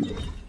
you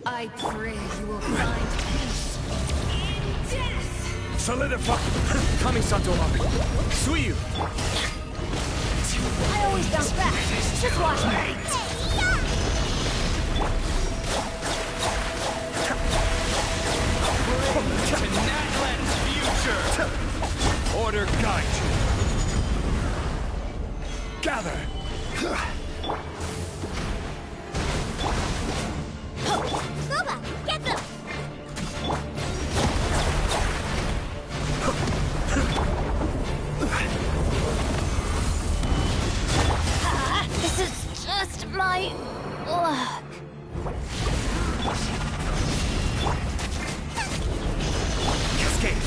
I pray you will find peace in death! Solidify! Kami-sato up! Suiyu! I always bounce back. Just watch me. To Natlan's future! Order guide you! Gather! Boba, get them! This is just my luck. Cascade!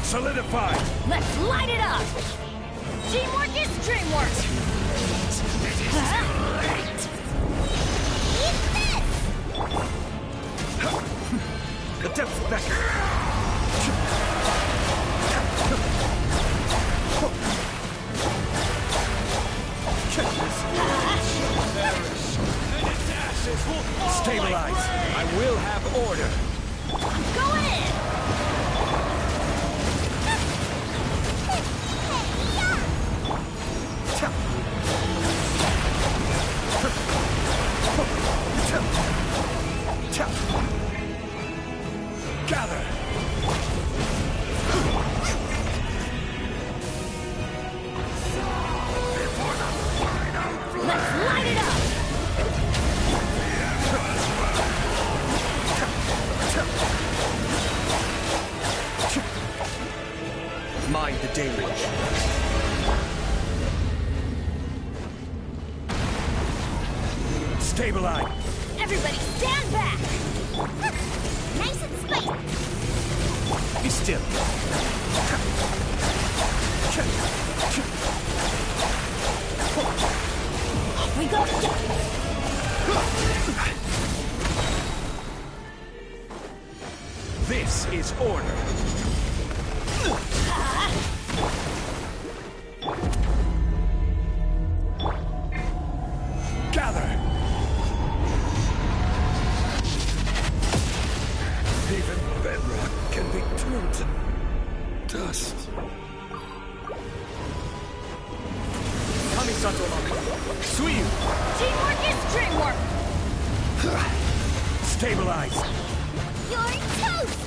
Solidify! Let's light it up! Teamwork is dreamwork! Eat this! The depth beckons! Stabilize! I will have order! I'm going in! Gather! Let's light it up! Mind the deluge. Stabilize! Everybody stand back! Nice and spicy! Be still. Off we go! This is order. Gather! Even bedrock can be turned to dust. Kami-sato up! Suiyu! Teamwork is dreamwork! Stabilize! You're toast!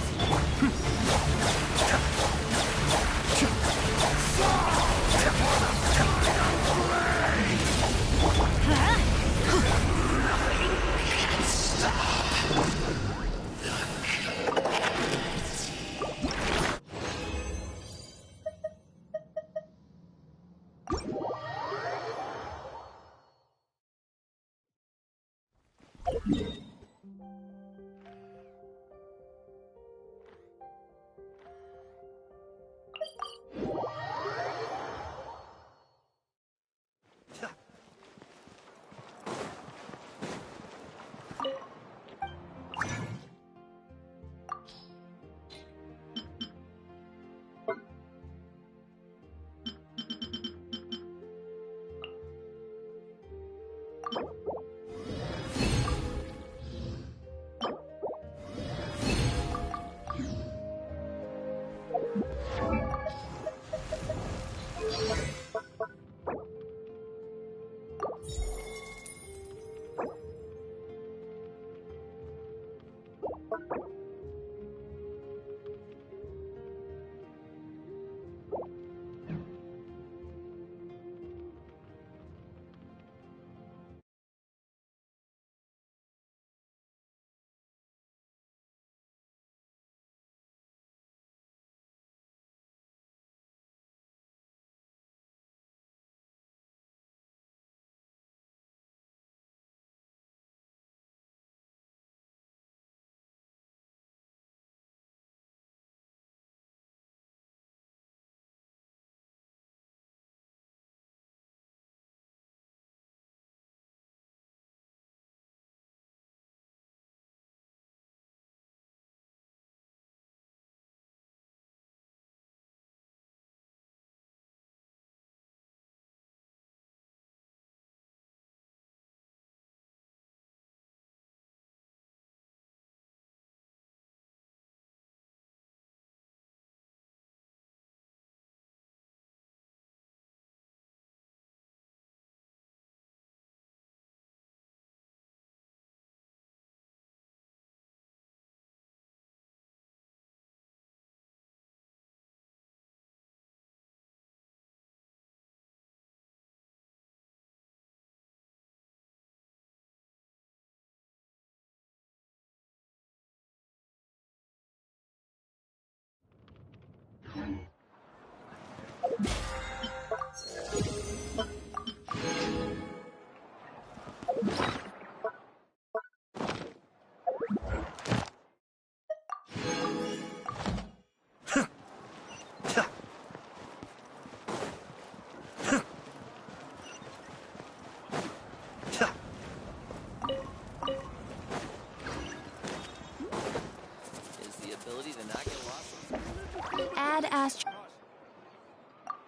Add Astro.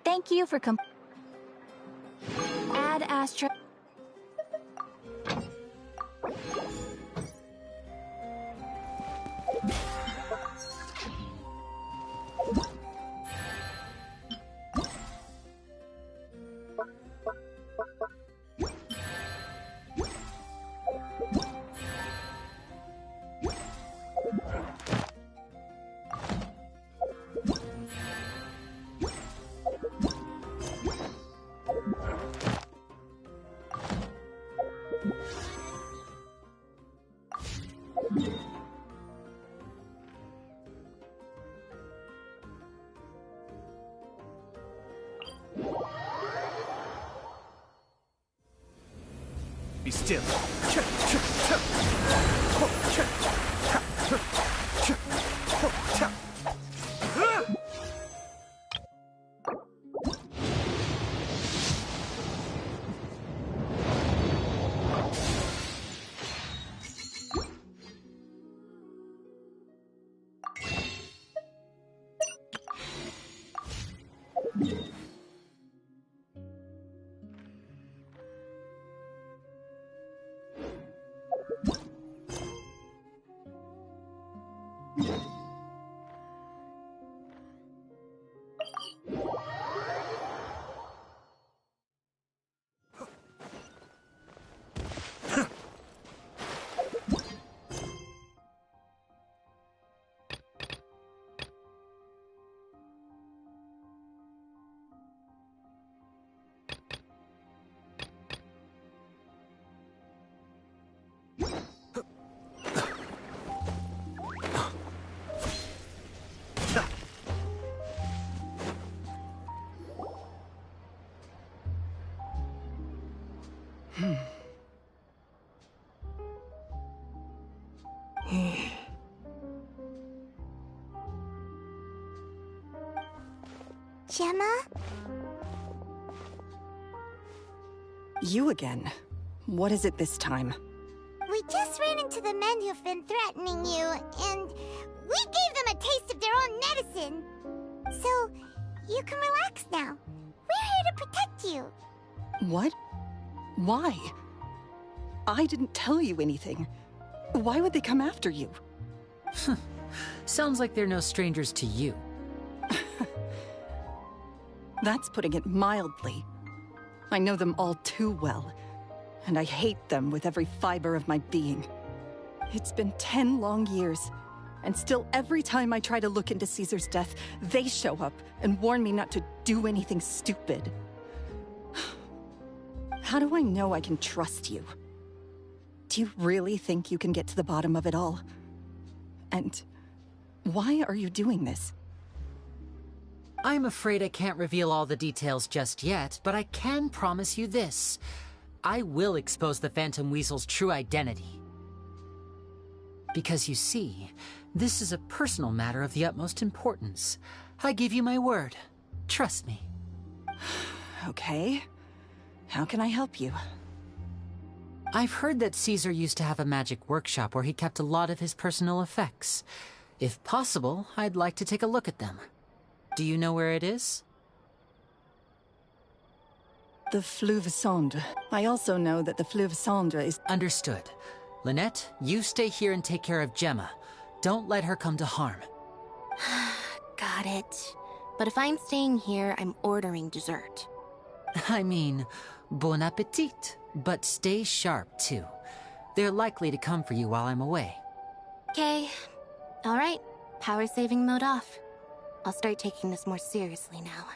Thank you for Add Astro. Be still. Gemma? You again. What is it this time? We just ran into the men who've been threatening you, and we gave them a taste of their own medicine. So, you can relax now. We're here to protect you. What? Why? I didn't tell you anything. Why would they come after you? Sounds like they're no strangers to you. That's putting it mildly. I know them all too well, and I hate them with every fiber of my being. It's been 10 long years, and still every time I try to look into Caesar's death, they show up and warn me not to do anything stupid. How do I know I can trust you? Do you really think you can get to the bottom of it all? And why are you doing this? I'm afraid I can't reveal all the details just yet, but I can promise you this. I will expose the Phantom Weasel's true identity. Because you see, this is a personal matter of the utmost importance. I give you my word. Trust me. Okay. How can I help you? I've heard that Caesar used to have a magic workshop where he kept a lot of his personal effects. If possible, I'd like to take a look at them. Do you know where it is? The Fleuve Cendre. I also know that the Fleuve Cendre is... Understood. Lynette, you stay here and take care of Gemma. Don't let her come to harm. Got it. But if I'm staying here, I'm ordering dessert. I mean, bon appetit. But stay sharp, too. They're likely to come for you while I'm away. Okay. Alright. Power saving mode off. I'll start taking this more seriously now.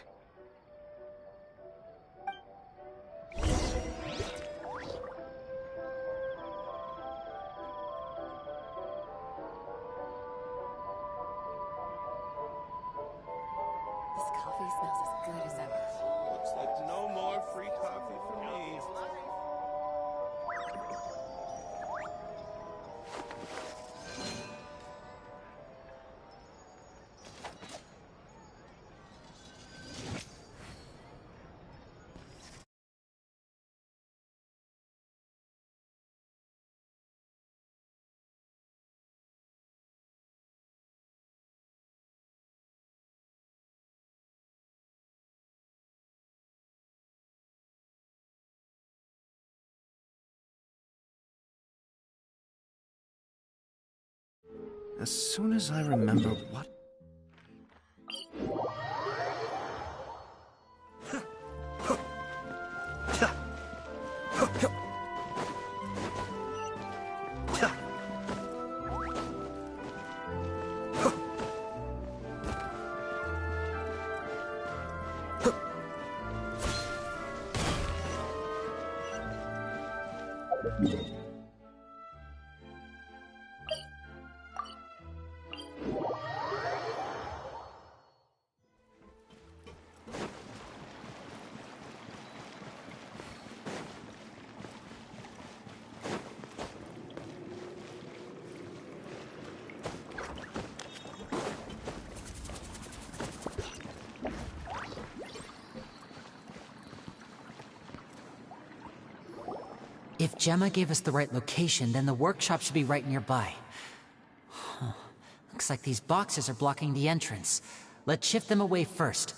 This coffee smells as good as ever. Looks like no more free coffee for me. As soon as I remember what... If Gemma gave us the right location, then the workshop should be right nearby. Huh. Looks like these boxes are blocking the entrance. Let's shift them away first.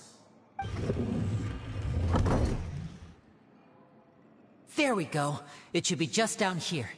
There we go. It should be just down here.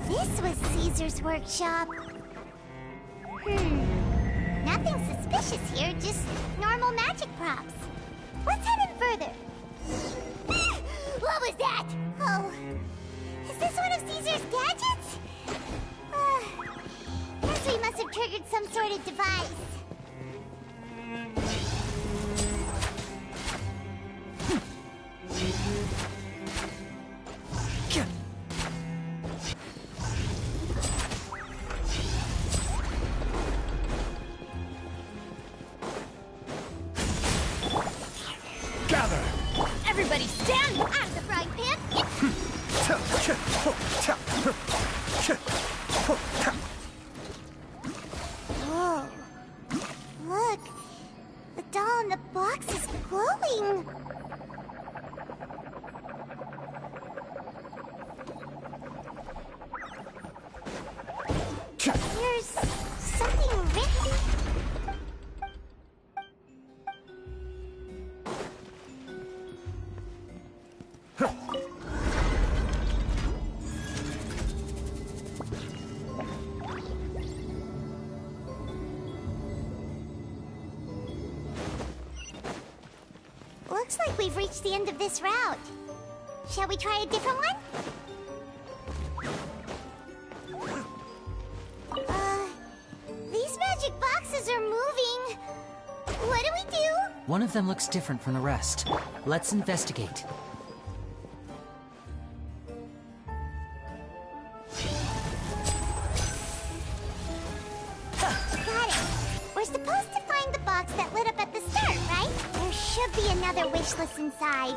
This was Caesar's workshop. Nothing suspicious here, just normal magic props. Let's head in further. What was that? Oh, is this one of Caesar's gadgets? Guess we must have triggered some sort of device. Everybody stand out of the frying pan! Whoa. Look. The doll in the box is glowing. There's something written. Looks like we've reached the end of this route. Shall we try a different one? These magic boxes are moving. What do we do? One of them looks different from the rest. Let's investigate. Got it. We're supposed to find the box that lit up at the start, right? There should be another wish list inside.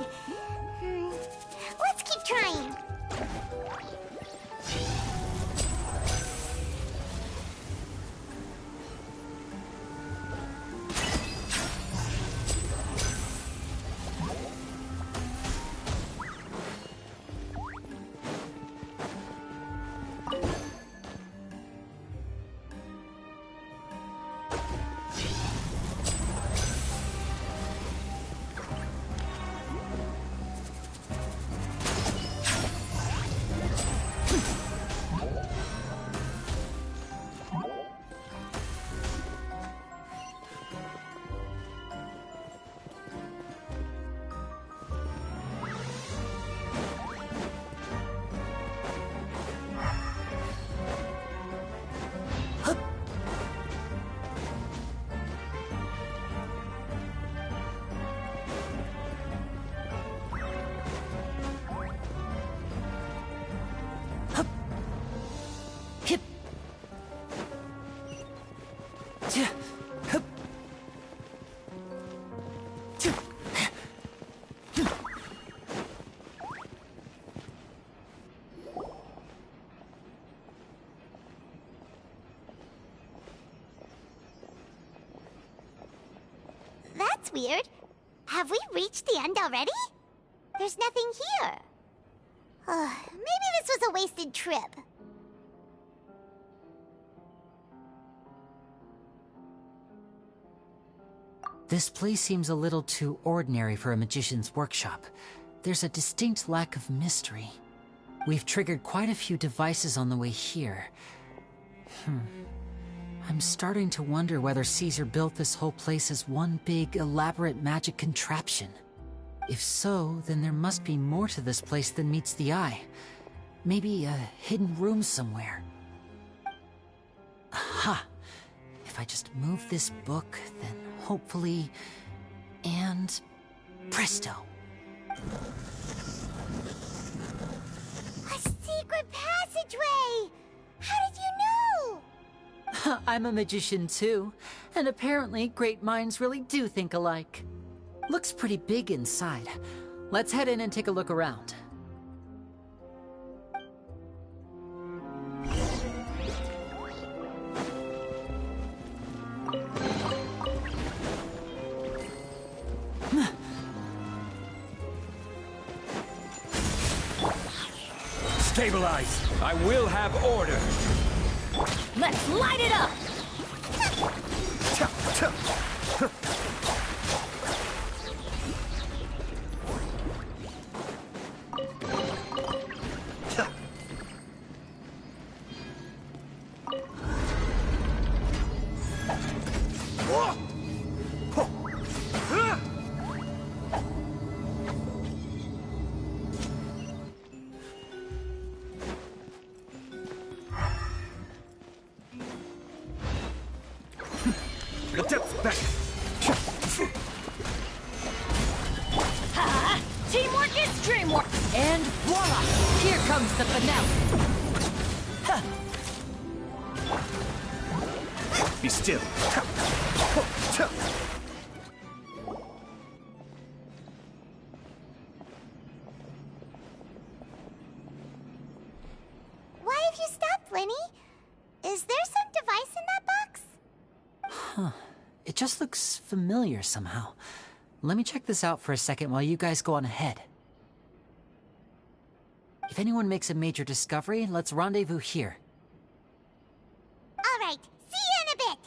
Let's keep trying. weird. Have we reached the end already? There's nothing here. Maybe this was a wasted trip. This place seems a little too ordinary for a magician's workshop. There's a distinct lack of mystery. We've triggered quite a few devices on the way here. I'm starting to wonder whether Caesar built this whole place as one big, elaborate magic contraption. If so, then there must be more to this place than meets the eye. Maybe a hidden room somewhere. Aha! If I just move this book, then hopefully... and... presto! A secret passageway! How did you know? I'm a magician too, and apparently great minds really do think alike. Looks pretty big inside. Let's head in and take a look around. Stabilize! I will have order! Let's light it up! Teamwork is dreamwork! And voila! Here comes the finale! Be still. Why have you stopped, Lenny? Is there some device in that box? It just looks familiar somehow. Let me check this out for a second while you guys go on ahead. If anyone makes a major discovery, let's rendezvous here. All right, see you in a bit.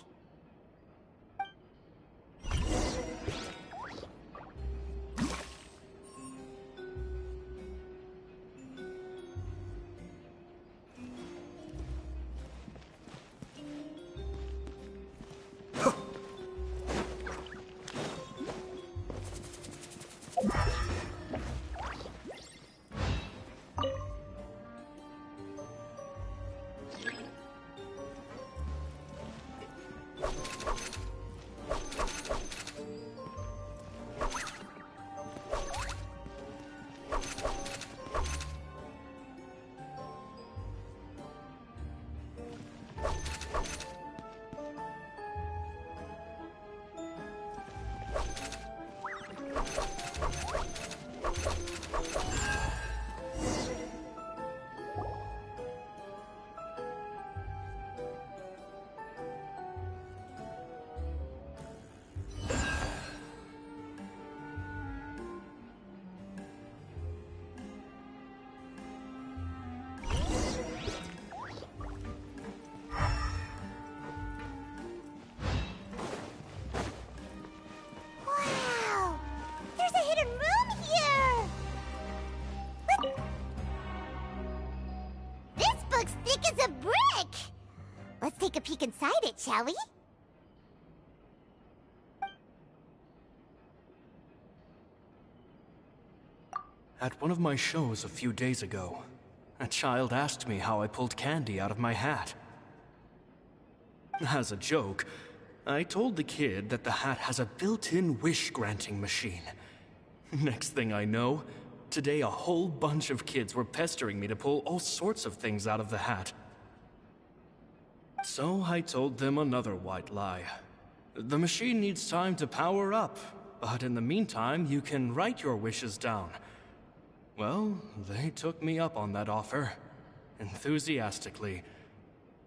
Wow! There's a hidden room here! What? This book's thick as a brick! Let's take a peek inside it, shall we? At one of my shows a few days ago, a child asked me how I pulled candy out of my hat. As a joke, I told the kid that the hat has a built-in wish-granting machine. Next thing I know, today a whole bunch of kids were pestering me to pull all sorts of things out of the hat. So I told them another white lie. The machine needs time to power up, but in the meantime, you can write your wishes down. Well, they took me up on that offer, enthusiastically.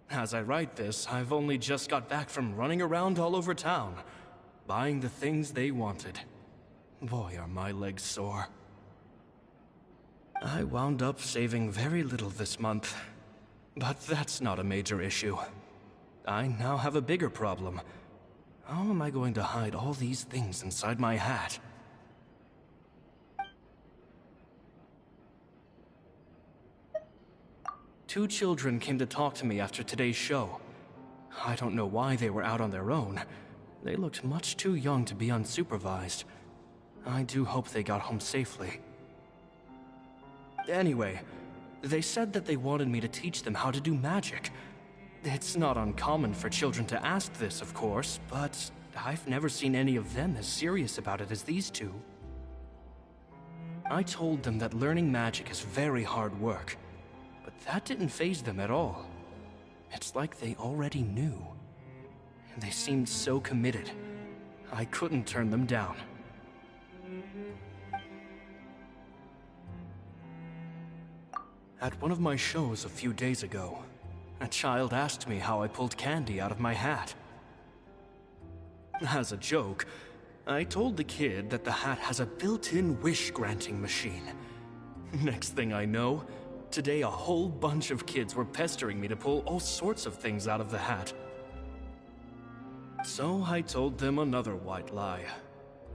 As I write this, I've only just got back from running around all over town. buying the things they wanted. Boy, are my legs sore. I wound up saving very little this month, but that's not a major issue. I now have a bigger problem. How am I going to hide all these things inside my hat? Two children came to talk to me after today's show. I don't know why they were out on their own. They looked much too young to be unsupervised. I do hope they got home safely. Anyway, they said that they wanted me to teach them how to do magic. It's not uncommon for children to ask this, of course, but I've never seen any of them as serious about it as these two. I told them that learning magic is very hard work, but that didn't faze them at all. It's like they already knew. They seemed so committed. I couldn't turn them down. At one of my shows a few days ago, a child asked me how I pulled candy out of my hat. As a joke, I told the kid that the hat has a built-in wish-granting machine. Next thing I know, today a whole bunch of kids were pestering me to pull all sorts of things out of the hat. So I told them another white lie.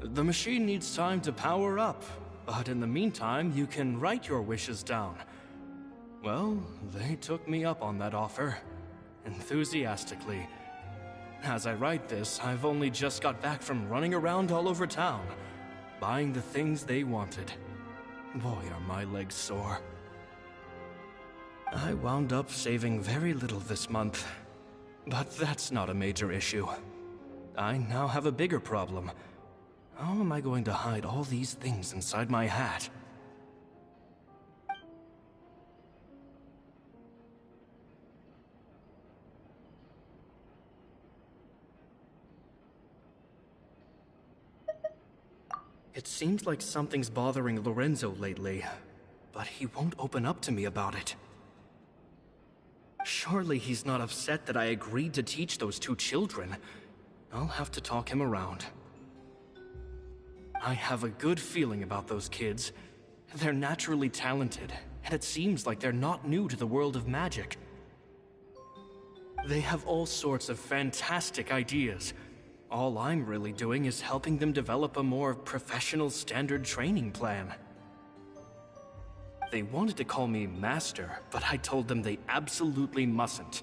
The machine needs time to power up, but in the meantime, you can write your wishes down. Well, they took me up on that offer, enthusiastically. As I write this, I've only just got back from running around all over town, buying the things they wanted. Boy, are my legs sore. I wound up saving very little this month, but that's not a major issue. I now have a bigger problem. How am I going to hide all these things inside my hat? It seems like something's bothering Lorenzo lately, but he won't open up to me about it. Surely he's not upset that I agreed to teach those two children. I'll have to talk him around. I have a good feeling about those kids. They're naturally talented, and it seems like they're not new to the world of magic. They have all sorts of fantastic ideas. All I'm really doing is helping them develop a more professional standard training plan. They wanted to call me Master, but I told them they absolutely mustn't.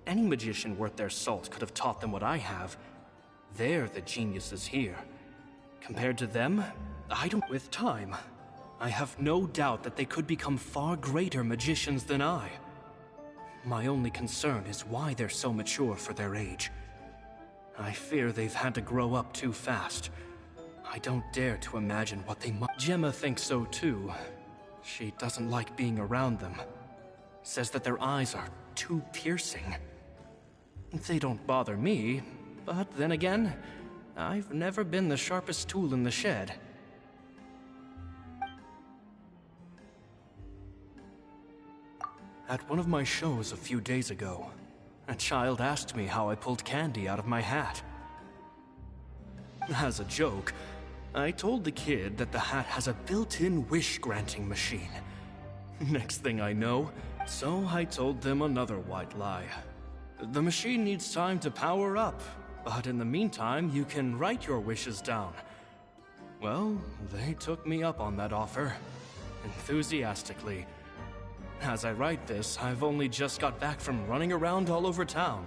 Any magician worth their salt could have taught them what I have. They're the geniuses here. Compared to them, I don't... With time, I have no doubt that they could become far greater magicians than I. My only concern is why they're so mature for their age. I fear they've had to grow up too fast. I don't dare to imagine what they might... Gemma thinks so too. She doesn't like being around them. Says that their eyes are too piercing. They don't bother me, but then again, I've never been the sharpest tool in the shed. At one of my shows a few days ago, a child asked me how I pulled candy out of my hat. As a joke, I told the kid that the hat has a built-in wish-granting machine. Next thing I know, so I told them another white lie. The machine needs time to power up, but in the meantime, you can write your wishes down. Well, they took me up on that offer, enthusiastically. As I write this, I've only just got back from running around all over town,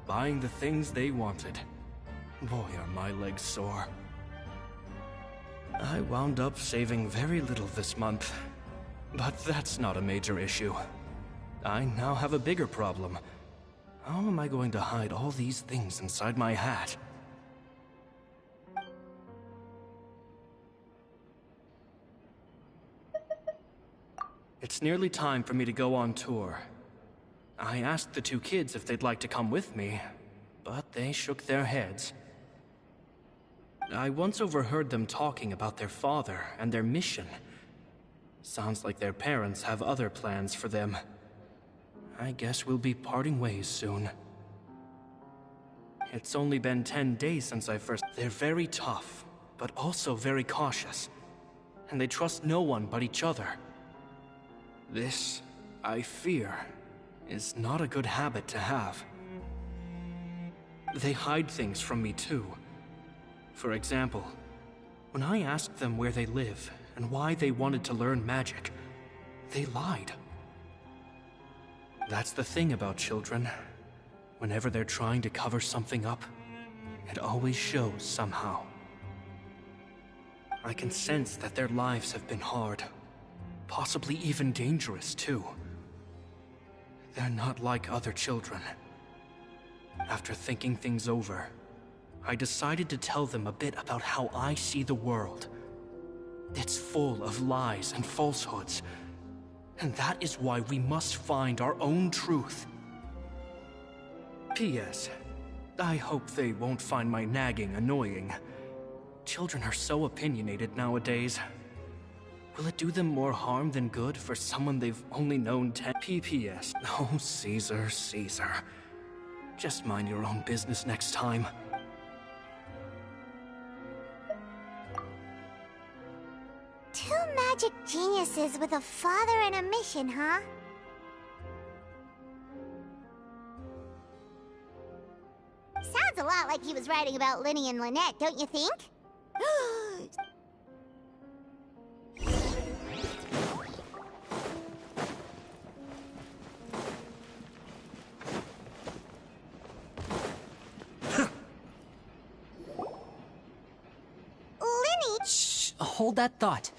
buying the things they wanted. Boy, are my legs sore. I wound up saving very little this month, but that's not a major issue. I now have a bigger problem. How am I going to hide all these things inside my hat? It's nearly time for me to go on tour. I asked the two kids if they'd like to come with me, but they shook their heads. I once overheard them talking about their father and their mission. Sounds like their parents have other plans for them. I guess we'll be parting ways soon. It's only been 10 days since I first... They're very tough, but also very cautious. And they trust no one but each other. This, I fear, is not a good habit to have. They hide things from me too. For example, when I asked them where they live and why they wanted to learn magic, they lied. That's the thing about children. Whenever they're trying to cover something up, it always shows somehow. I can sense that their lives have been hard, possibly even dangerous too. They're not like other children. After thinking things over, I decided to tell them a bit about how I see the world. It's full of lies and falsehoods, and that is why we must find our own truth. P.S. I hope they won't find my nagging annoying. Children are so opinionated nowadays. Will it do them more harm than good for someone they've only known 10 P.P.S. Oh, Caesar, Caesar. Just mind your own business next time. Two magic geniuses with a father and a mission, huh? Sounds a lot like he was writing about Linny and Lynette, don't you think? Linny! Shh, hold that thought.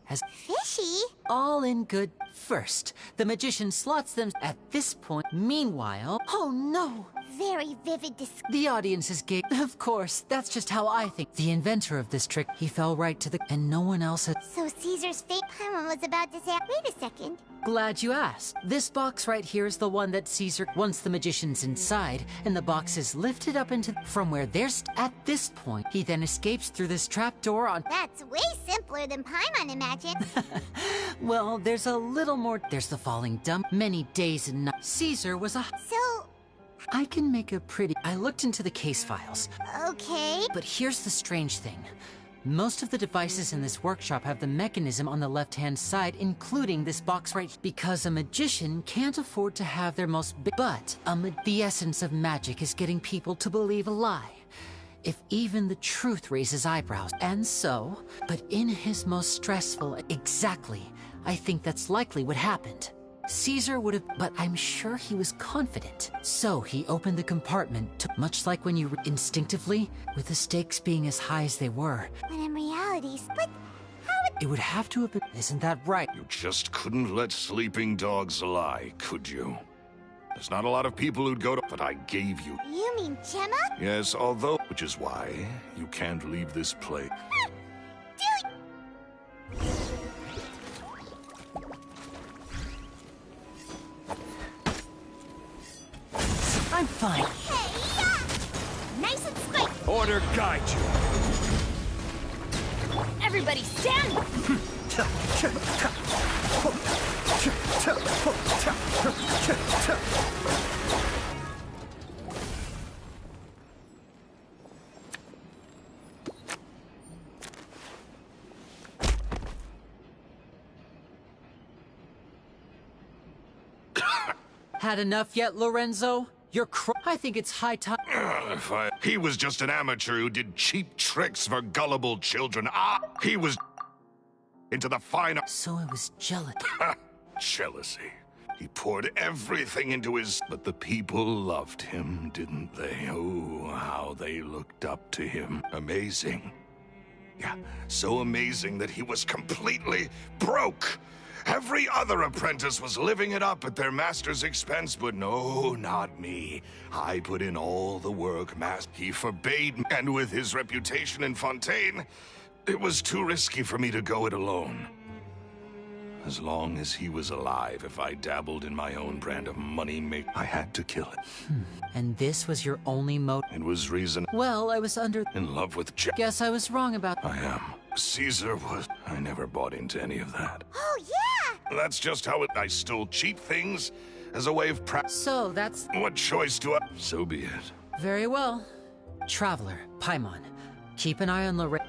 As Fishy? all in good. First, the magician slots them at this point. Meanwhile, oh no! Very vivid The audience is gay. Of course, that's just how I think. The inventor of this trick, he fell right to the... And no one else had... So Caesar's fate... Paimon was about to say... Wait a second. Glad you asked. This box right here is the one that Caesar... Once the magician's inside, and the box is lifted up into... From where they're... At this point, he then escapes through this trapdoor on... That's way simpler than Paimon imagined. Well, there's a little more... There's the falling dump. Many days and nights. Caesar was a... So... I can make a pretty... I looked into the case files. Okay. But here's the strange thing. Most of the devices in this workshop have the mechanism on the left-hand side, including this box right... Because a magician can't afford to have their most... But the essence of magic is getting people to believe a lie. If even the truth raises eyebrows. And so... But in his most stressful... Exactly. I think that's likely what happened. Caesar would have, but I'm sure he was confident. So he opened the compartment, much like when you instinctively, with the stakes being as high as they were. But in reality, but how would... It would have to have been, isn't that right? You just couldn't let sleeping dogs lie, could you? There's not a lot of people who'd go to, but I gave you. You mean Gemma? Yes, although, which is why you can't leave this place. Dude! I'm fine. Hey-ya! Nice and spiky! Order guide you. Everybody stand! Had enough yet, Lorenzo? You're I think it's high time. He was just an amateur who did cheap tricks for gullible children. He was into the fine... So it was jealous. Jealousy. He poured everything into his... But the people loved him, didn't they? Oh, how they looked up to him. Amazing. Yeah, so amazing that he was completely broke. Every other apprentice was living it up at their master's expense, but no, not me. I put in all the work, He forbade me, and with his reputation in Fontaine, it was too risky for me to go it alone. As long as he was alive, if I dabbled in my own brand of money I had to kill it. And this was your only motive? It was reason. Well, I was in love with Guess I was wrong about... I am. Caesar was... I never bought into any of that. Oh, yeah! That's just how I stole cheap things as a way of So, that's... What choice do I... So be it. Very well. Traveler, Paimon, keep an eye on Lorraine.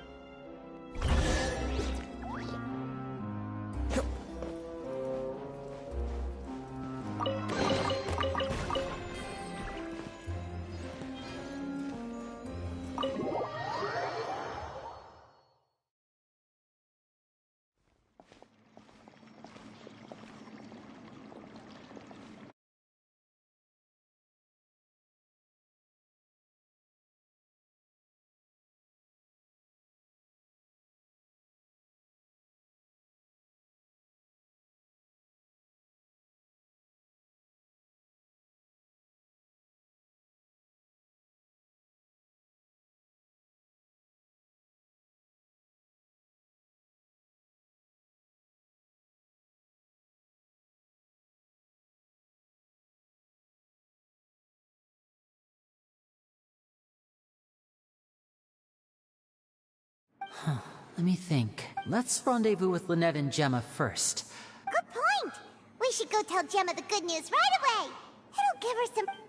Let me think. Let's rendezvous with Lynette and Gemma first. Good point. We should go tell Gemma the good news right away. It'll give her some